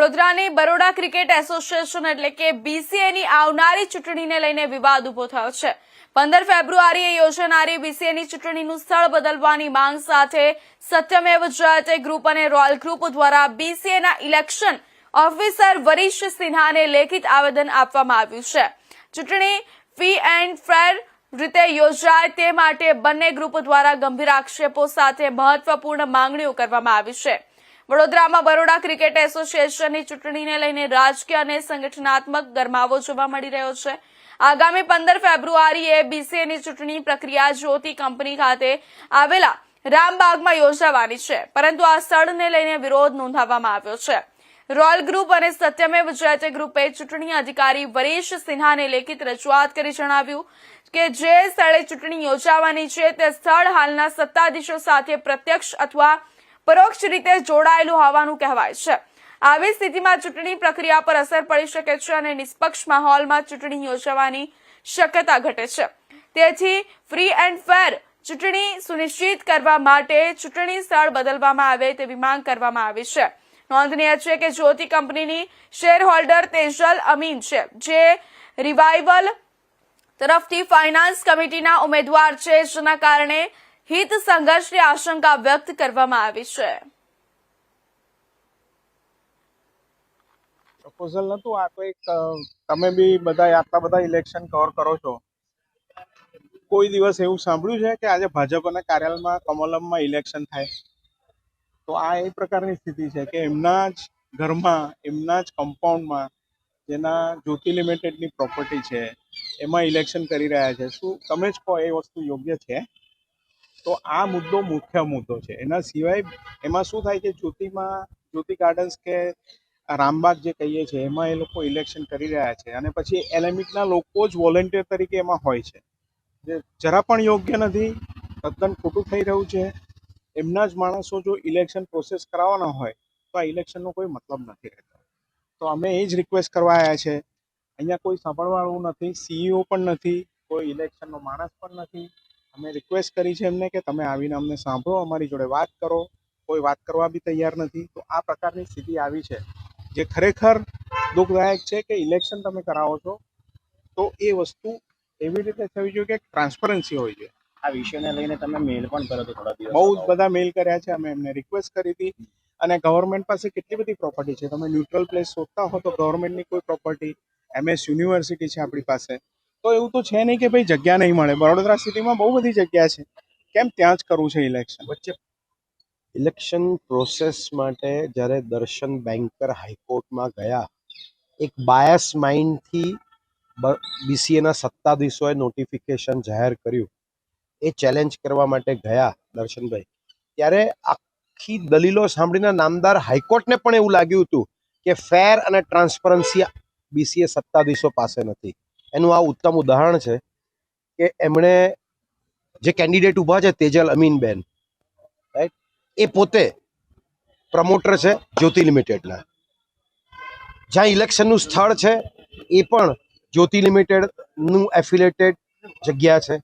વડોદરાની Baroda cricket association એટલે કે બીસીએની આવનારી ચૂંટણીને લઈને વિવાદ ઉભો થયો છે। 15 ફેબ્રુઆરીએ યોજાનારી બીસીએની ચૂંટણીનું સ્થળ બદલવાની માંગ સાથે સત્યમેવ જયતે ગ્રુપ અને રોયલ ગ્રુપ દ્વારા બીસીએના ઇલેક્શન ઓફિસર વરીશ સિન્હાને લેખિત આવેદન આપવામાં આવ્યું છે। ચૂંટણી ફ્રી એન્ડ ફેર રીતે યોજાય તે માટે બંને ગ્રુપ દ્વારા ગંભીર આક્ષેપો સાથે મહત્વપૂર્ણ માંગણીઓ કરવામાં આવી છે। વડોદરામાં બરોડા ક્રિકેટ એસોસિએશનની ચૂંટણીને લઈને રાજકીય અને સંગઠનાત્મક ગરમાવો જોવા મળી રહ્યો છે। આગામી 15 ફેબ્રુઆરીએ બીસીએની ચૂંટણી પ્રક્રિયા જ્યોતિ કંપની ખાતે આવેલા રામબાગમાં યોજાવાની છે, પરંતુ આ સ્થળને લઈને વિરોધ નોંધાવવામાં આવ્યો છે। રોયલ ગ્રુપ અને સત્યમેવ જયતે ગ્રુપે ચૂંટણી અધિકારી વરીશ સિન્હાને લેખિત રજૂઆત કરી જણાવ્યું કે જે સ્થળે ચૂંટણી યોજાવાની છે તે સ્થળ હાલના સત્તાધીશો સાથે પ્રત્યક્ષ અથવા પરોક્ષ રીતે જોડાયેલું હોવાનું કહેવાય છે। આવી સ્થિતિમાં ચૂંટણી પ્રક્રિયા પર અસર પડી શકે છે અને નિષ્પક્ષ માહોલમાં ચૂંટણી યોજવાની શક્યતા ઘટે છે। તેથી ફ્રી એન્ડ ફેર ચૂંટણી સુનિશ્ચિત કરવા માટે ચૂંટણી સ્થળ બદલવામાં આવે તેવી માંગ કરવામાં આવી છે। નોંધનીય છે કે જ્યોતિ કંપનીની શેર હોલ્ડર તેજલ અમીન છે, જે રિવાઇવલ તરફથી ફાઇનાન્સ કમિટીના ઉમેદવાર છે, જેના કારણે હિત સંઘર્ષની આશંકા વ્યક્ત કરવામાં આવી છે। પ્રપોઝલ નતું આ તો એક તમે બી બધા આટલા બધા ઇલેક્શન કવર કરો છો, કોઈ દિવસ એવું સાંભળ્યું છે કે આજે ભાજપના કાર્યાલયમાં કમલમમાં ઇલેક્શન થાય? તો આ એ પ્રકારની સ્થિતિ છે કે એમના જ ઘરમાં, એમના જ કમ્પાઉન્ડમાં જેના જ્યોતિ લિમિટેડની પ્રોપર્ટી છે એમાં ઇલેક્શન કરી રહ્યા છે। શું તમે જ કહો એ વસ્તુ યોગ્ય છે? તો આ મુદ્દો મુખ્ય મુદ્દો છે। એના સિવાય એમાં શું થાય કે જ્યોતિ ગાર્ડન્સ કે રામબાગ જે કહીએ છીએ એમાં એ લોકો ઇલેક્શન કરી રહ્યા છે અને પછી એલેમિકના લોકો જ વોલેન્ટિયર તરીકે એમાં હોય છે, જે જરા પણ યોગ્ય નથી, તદ્દન ખોટું થઈ રહ્યું છે। એમના જ માણસો જો ઇલેક્શન પ્રોસેસ કરાવવાના હોય તો આ ઇલેક્શનનો કોઈ મતલબ નથી રહેતો। તો અમે એ જ રિક્વેસ્ટ કરવા આવ્યા છે। અહીંયા કોઈ સાંભળવાળું નથી, સીઈઓ પણ નથી, કોઈ ઇલેક્શનનો માણસ પણ નથી। અમે રિક્વેસ્ટ કરી છે એમને કે તમે આવીને અમને સાંભળો, અમારી જોડે વાત કરો, કોઈ વાત કરવા બી તૈયાર નથી। તો આ પ્રકારની સ્થિતિ આવી છે, જે ખરેખર દુઃખદાયક છે કે ઇલેક્શન તમે કરાવો છો તો એ વસ્તુ એવી રીતે થવી જોઈએ કે ટ્રાન્સપરન્સી હોવી જોઈએ। આ વિષયને લઈને તમે મેલ પણ કર્યો હતો થોડા દિવસ બહુ જ બધા મેલ કર્યા છે, અમે એમને રિક્વેસ્ટ કરી હતી। અને ગવર્મેન્ટ પાસે કેટલી બધી પ્રોપર્ટી છે, તમે ન્યુટ્રલ પ્લેસ શોધતા હો તો ગવર્મેન્ટની કોઈ પ્રોપર્ટી, MS યુનિવર્સિટી છે આપણી પાસે, તો એવું તો છે નહીં કે ભાઈ જગ્યા નહીં મળે। વડોદરા સિટીમાં બહુ બધી જગ્યા છે, કેમ ત્યાં જ કરવું છે ઇલેક્શન? વચ્ચે ઇલેક્શન પ્રોસેસ માટે જ્યારે દર્શન બેન્કર હાઈકોર્ટમાં ગયા, એક બાયસ માઇન્ડથી બીસીએના સત્તાધીશોએ નોટિફિકેશન જાહેર કર્યું, એ ચેલેન્જ કરવા માટે ગયા દર્શનભાઈ, ત્યારે આખી દલીલો સાંભળીને નામદાર હાઈકોર્ટને પણ એવું લાગ્યું હતું કે ફેર અને ટ્રાન્સપરન્સી બીસીએ સત્તાધીશો પાસે નથી। એનું આ ઉત્તમ ઉદાહરણ છે કે એમણે જે કેન્ડિડેટ ઊભા છે તેજલ અમીનબેન, રાઈટ, એ પોતે પ્રમોટર છે જ્યોતિ લિમિટેડના, જ્યાં ઇલેક્શનનું સ્થળ છે એ પણ જ્યોતિ લિમિટેડનું એફિલેટેડ જગ્યા છે,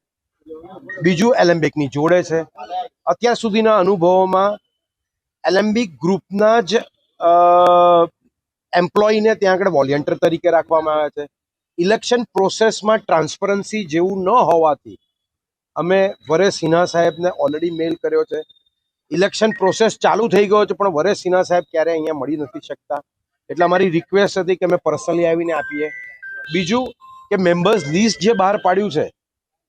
બીજું એલેમ્બિકની જોડે છે। અત્યાર સુધીના અનુભવોમાં એલેમ્બિક ગ્રુપના જ એમ્પ્લોયીને ત્યાં આગળ વોલેન્ટિયર તરીકે રાખવામાં આવ્યા છે। ઇલેક્શન પ્રોસેસમાં ટ્રાન્સપરન્સી જેવું ન હોવાથી અમે વરેશ સિન્હા સાહેબને ઓલરેડી મેલ કર્યો છે। ઇલેક્શન પ્રોસેસ ચાલુ થઈ ગયો છે પણ વરેશ સિન્હા સાહેબ ક્યારે અહીંયા મળી નથી શકતા, એટલે અમારી રિક્વેસ્ટ હતી કે અમે પર્સનલી આવીને આપીએ। બીજું કે મેમ્બર્સ લિસ્ટ જે બહાર પાડ્યું છે,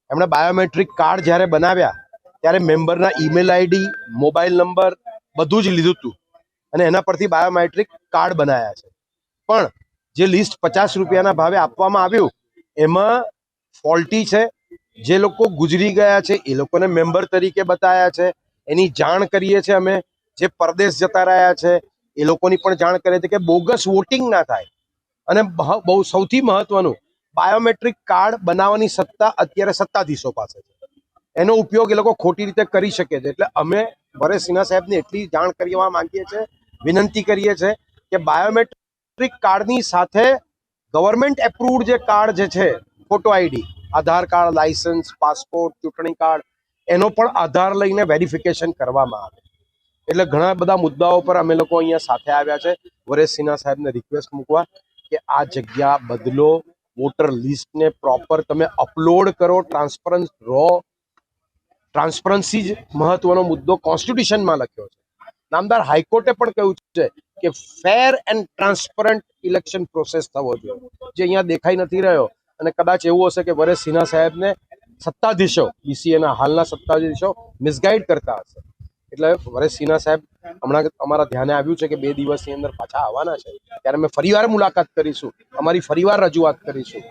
એમણે બાયોમેટ્રિક કાર્ડ જ્યારે બનાવ્યા ત્યારે મેમ્બરના ઈમેલ આઈડી, મોબાઈલ નંબર બધું જ લીધું હતું અને એના પરથી બાયોમેટ્રિક કાર્ડ બનાવ્યા છે, પણ જે લિસ્ટ 50 રૂપિયાના ભાવે આપવામાં આવ્યું એમાં ફોલ્ટી છે। જે લોકો ગુજરી ગયા છે એ લોકોને મેમ્બર તરીકે બતાવ્યા છે, એની જાણ કરીએ છીએ અમે। જે પરદેશ જતા રહ્યા છે એ લોકોની પણ જાણ કરીએ છીએ કે બોગસ વોટિંગ ના થાય। અને બહુ સૌથી મહત્વનું, બાયોમેટ્રિક કાર્ડ બનાવવાની સત્તા અત્યારે સત્તાધીશો પાસે છે, એનો ઉપયોગ એ લોકો ખોટી રીતે કરી શકે છે। એટલે અમે વરેશ સિન્હા સાહેબને એટલી જાણ કરવા માંગીએ છીએ, વિનંતી કરીએ છીએ કે બાયોમેટ્રિક કાર્ડની સાથે ગવર્મેન્ટ એપ્રુવડ જે કાર્ડ જે છે, ફોટો આઈડી, આધાર કાર્ડ, લાયસન્સ, પાસપોર્ટ, ચૂંટણી કાર્ડ, એનો પણ આધાર લઈને વેરિફિકેશન કરવામાં આવે। એટલે ઘણા બધા મુદ્દાઓ પર અમે લોકો અહીંયા સાથે આવ્યા છે વરેશ સિન્હા સાહેબને રિક્વેસ્ટ મૂકવા કે આ જગ્યા બદલો, વોટર લિસ્ટને પ્રોપર તમે અપલોડ કરો, ટ્રાન્સપરન્ટ રહો. ટ્રાન્સપરન્સી જ મહત્વનો મુદ્દો કોન્સ્ટિટ્યુશનમાં લખ્યો છે. નામદાર હાઈકોર્ટે પણ કહ્યું છે કે ફેર એન્ડ ટ્રાન્સપરન્ટ ઇલેક્શન પ્રોસેસ થવો જોઈએ, જે અહીંયા દેખાઈ નથી રહ્યો. અને કદાચ એવું હશે કે વરેશ સિન્હા સાહેબને સત્તાધીશો, બીસીએના હાલના સત્તાધીશો મિસગાઈડ કરતા હશે. એટલે વરેશ સિન્હા સાહેબ હમણાં અમારા ધ્યાને આવ્યું છે કે 2 દિવસની અંદર પાછા આવવાના છે, ત્યારે અમે ફરીવાર મુલાકાત કરીશું, અમારી ફરીવાર રજૂઆત કરીશું